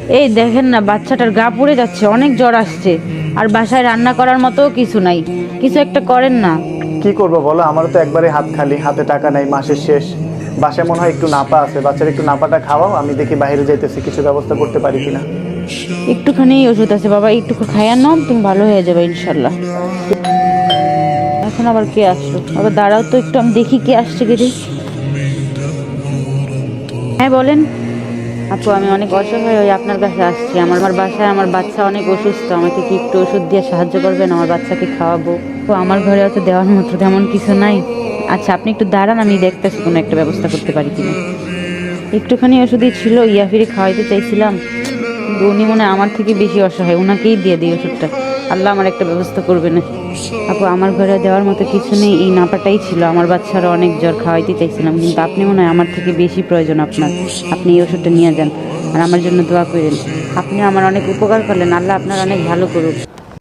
এই দেখেন না, বাচ্চাটার গা পুড়ে যাচ্ছে, অনেক জ্বর আসছে। আর বাসায় রান্না করার মতো কিছু নাই। কিছু একটা করেন না। কি করবো বলো, আমারও তো একবারে হাত খালি, হাতে টাকা নাই, মাসের শেষ। বাসায় মনে হয় একটু নাপা আছে, বাচ্চার একটু নাপাটা খাওয়াও, আমি দেখি বাইরে যাইতেছি কিছু ব্যবস্থা করতে পারি কিনা। একটুখানি ওষুধ আছে বাবা, একটু খাইয়া নাও, তুমি ভালো হয়ে যাবে ইনশাল্লাহ। এখন আবার কে আসলো? আবার দাঁড়াও তো একটু, আমি দেখি কে আসছে কে দেখি। হ্যাঁ বলেন। আপু আমি অনেক অসহায় হয়ে আপনার কাছে আসছি। আমার আমার বাসায় আমার বাচ্চা অনেক অসুস্থ, আমাকে কি একটু ওষুধ দিয়ে সাহায্য করবেন? আমার বাচ্চাকে খাওয়াবো। তো আমার ঘরে অত দেওয়ার মতো তেমন কিছু নাই। আচ্ছা আপনি একটু দাঁড়ান, আমি দেখতেছি কোনো একটা ব্যবস্থা করতে পারি কিনা। একটুখানি ওষুধই ছিল, ইয়াফিরে খাওয়াইতে চাইছিলাম, কিন্তু উনি মনে হয় আমার থেকে বেশি অসহায়, ওনাকেই দিয়ে দিই ওষুধটা। আল্লাহ আমার একটা ব্যবস্থা করবে না। আপু আমার ঘরে দেওয়ার মতো কিছু নেই, এই নাপাটাই ছিল। আমার বাচ্চারা অনেক জ্বর, খাওয়াইতে চাইছিলাম, কিন্তু আপনি মনে হয় আমার থেকে বেশি প্রয়োজন আপনার। আপনি এই ওষুধটা নিয়ে যান আর আমার জন্য দোয়া করেন। আপনি আমার অনেক উপকার করলেন, আল্লাহ আপনার অনেক ভালো করুক।